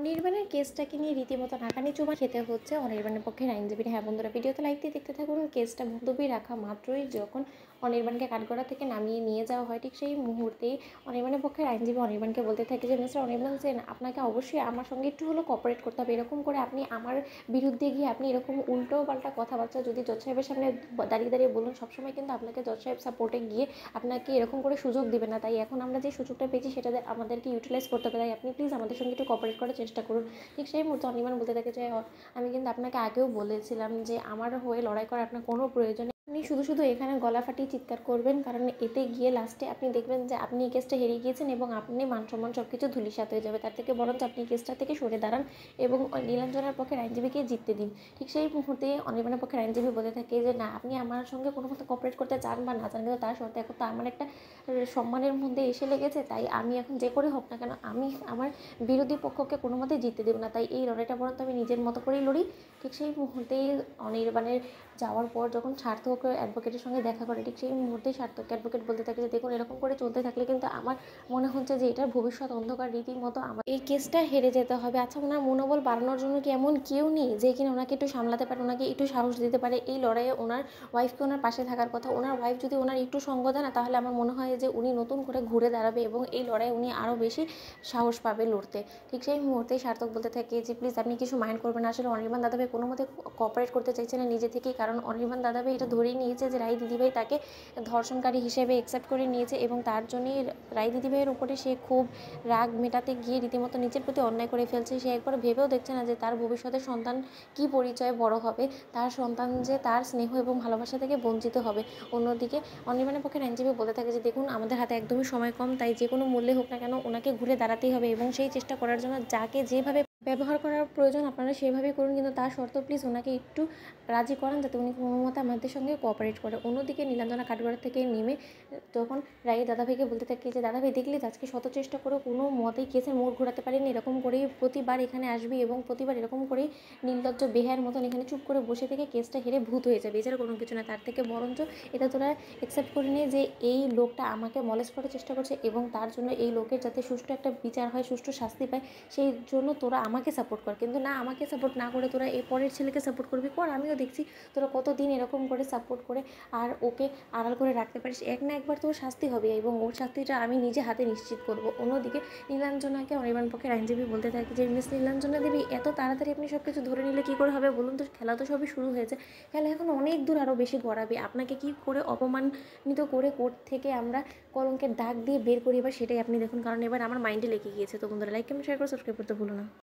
অনির্বাণের কেসটাকে নিয়ে রীতিমতো নাকানি-চোবানি খেতে হচ্ছে অনির্বাণের পক্ষের আইনজীবীর। হ্যাঁ বন্ধুরা, ভিডিওতে লাইক দিয়ে দেখতে থাকুন। কেসটা মুলতবি রাখা মাত্রই যখন অনির্বাণকে কাঠগড়া থেকে নামিয়ে নিয়ে যাওয়া হয়, ঠিক সেই মুহূর্তেই অনির্বাণের পক্ষের আইনজীবী অনির্বাণকে বলতে থাকে যে মিস্টার অনির্বাণ সেন, আপনাকে অবশ্যই আমার সঙ্গে একটু হলেও কোঅপারেট করতে হবে। এরকম করে আপনি আমার বিরুদ্ধে গিয়ে আপনি এরকম উল্টো পাল্টা কথাবার্তা যদি জজ সাহেবের সামনে দাঁড়িয়ে দাঁড়িয়ে বলুন, সবসময় কিন্তু আপনাকে জজ সাহেব সাপোর্টে গিয়ে আপনাকে এরকম করে সুযোগ দিবে না। তাই এখন আমরা যে সুযোগটা পেয়েছি সেটা আমাদেরকে ইউটিলাইজ করতে হবে। তাই আপনি প্লিজ আমাদের সঙ্গে একটু কোঅপারেট করার চেষ্টা করুন। ঠিক সেই মুহূর্তে অনির্বাণ বলতে থাকে যে আমি কিন্তু আপনাকে আগেও বলেছিলাম যে আমার হয়ে লড়াই করার আপনার কোনো প্রয়োজন নেই। আপনি শুধু শুধু এখানে গলা ফাটিয়ে চিৎকার করবেন, কারণ এতে গিয়ে লাস্টে আপনি দেখবেন যে আপনি এই কেসটা হেরিয়ে গিয়েছেন এবং আপনি মান সম্মান সব কিছু ধূলিসাৎ হয়ে যাবে। তার থেকে বরঞ্চ আপনি কেসটা থেকে সরে দাঁড়ান এবং নীলাঞ্জনার পক্ষের আইনজীবীকে জিততে দিন। ঠিক সেই মুহূর্তে অনির্বাণের পক্ষের আইনজীবী বলতে থাকে যে না, আপনি আমার সঙ্গে কোনো মতো কোঅপারেট করতে চান বা না চান, কিন্তু তার সত্ত্বে এখন তো আমার একটা সম্মানের মধ্যে এসে লেগেছে। তাই আমি এখন যে করে হোক না কেন আমি আমার বিরোধী পক্ষকে কোনো মতেই জিততে দেবো না। তাই এই লড়াইটা বরঞ্চ আমি নিজের মতো করেই লড়ি। ঠিক সেই মুহূর্তেই অনির্বাণের যাওয়ার পর যখন সার্থক অ্যাডভোকেটের সঙ্গে দেখা করে, ঠিক সেই মুহূর্তেই সার্থক অ্যাডভোকেট বলতে থাকে যে দেখুন, এরকম করে চলতে থাকলে কিন্তু আমার মনে হচ্ছে যে এটার ভবিষ্যৎ অন্ধকার। রীতিমতো আমার এই কেসটা হেরে যেতে হবে। আচ্ছা, ওনার মনোবল বাড়ানোর জন্য কি এমন কেউ নেই যে কিনা ওনাকে একটু সামলাতে পারে, ওনাকে একটু সাহস দিতে পারে? এই লড়াইয়ে ওনার ওয়াইফকে ওনার পাশে থাকার কথা। ওনার ওয়াইফ যদি ওনার একটু সঙ্গ দেয় না, তাহলে আমার মনে হয় যে উনি নতুন করে ঘুরে দাঁড়াবে এবং এই লড়াইয়ে উনি আরও বেশি সাহস পাবে লড়তে। ঠিক সেই মুহূর্তেই সার্থক বলতে থাকে যে প্লিজ আপনি কিছু মাইন্ড করবেন না। আসলে অনির্বাণ দাদাভাই কোনো মতে কোঅপারেট করতে চাইছে না নিজে থেকেই, কারণ অনির্বাণ দাদাভাই এটা ধরেই নিয়েছে যে রায় দিদিভাই তাকে ধর্ষণকারী হিসেবে অ্যাকসেপ্ট করে নিয়েছে এবং তার জন্যই রায় দিদিভাইয়ের উপরে সে খুব রাগ মেটাতে গিয়ে রীতিমতো নিজের প্রতি অন্যায় করে ফেলছে। সে একবার ভেবেও দেখছে না যে তার ভবিষ্যতের সন্তান কী পরিচয়ে বড় হবে, তার সন্তান যে তার স্নেহ এবং ভালোবাসা থেকে বঞ্চিত হবে। অন্যদিকে অনির্বাণের পক্ষে আইনজীবী বলতে থাকে যে দেখুন, আমাদের হাতে একদমই সময় কম, তাই যে কোনো মূল্যে হোক না কেন ওনাকে ঘুরে দাঁড়াতেই হবে এবং সেই চেষ্টা করার জন্য যাকে যেভাবে ব্যবহার করার প্রয়োজন আপনারা সেভাবেই করুন, কিন্তু তার শর্ত প্লিজ ওনাকে একটু রাজি করান যাতে উনি কোনো মতে আমাদের সঙ্গে কোঅপারেট করে। অন্যদিকে নীলাঞ্জনা কাঠগড়া থেকে নেমে তখন রায়ের দাদাভাইকে বলতে থাকে যে দাদাভাই, দেখলি আজকে শত চেষ্টা করে কোনো মতেই কেসের মোড় ঘোরাতে পারেনি। এরকম করেই প্রতিবার এখানে আসবি এবং প্রতিবার এরকম করেই নির্লজ্জ বেহায়ের মতন এখানে চুপ করে বসে থেকে কেসটা হেরে ভূত হয়ে যাবে। এছাড়া কোনো কিছু না। তার থেকে বরঞ্চ এটা তোরা অ্যাকসেপ্ট করে নিয়ে যে এই লোকটা আমাকে মলেস্ট করার চেষ্টা করছে এবং তার জন্য এই লোকের যাতে সুষ্ঠু একটা বিচার হয়, সুষ্ঠু শাস্তি পায়, সেই জন্য তোরা আমাকে সাপোর্ট কর। কিন্তু না, আমাকে সাপোর্ট না করে তোরা এই পরের ছেলেকে সাপোর্ট করবি। কর, আমিও দেখছি তোরা কতদিন এরকম করে সাপোর্ট করে আর ওকে আড়াল করে রাখতে পারিস। এক না একবার তোর শাস্তি হবে এবং ওর শাস্তিটা আমি নিজে হাতে নিশ্চিত করব। অন্যদিকে নীলাঞ্জনাকে অনির্বাণ পক্ষের আইনজীবী বলতে থাকে যে মিস নীলাঞ্জনা দেবী, এত তাড়াতাড়ি আপনি সব কিছু ধরে নিলে কী করে হবে বলুন তো? খেলা তো সবই শুরু হয়েছে, খেলা এখন অনেক দূর আরও বেশি গড়াবে। আপনাকে কী করে অপমানিত করে কোর্ট থেকে আমরা কলঙ্কের দাগ দিয়ে বের করি, এবার সেটাই আপনি দেখুন, কারণ এবার আমার মাইন্ডে লেগে গিয়েছে। তো বন্ধুরা, লাইক কমেন্ট শেয়ার করে সাবস্ক্রাইব করতে ভুলো না।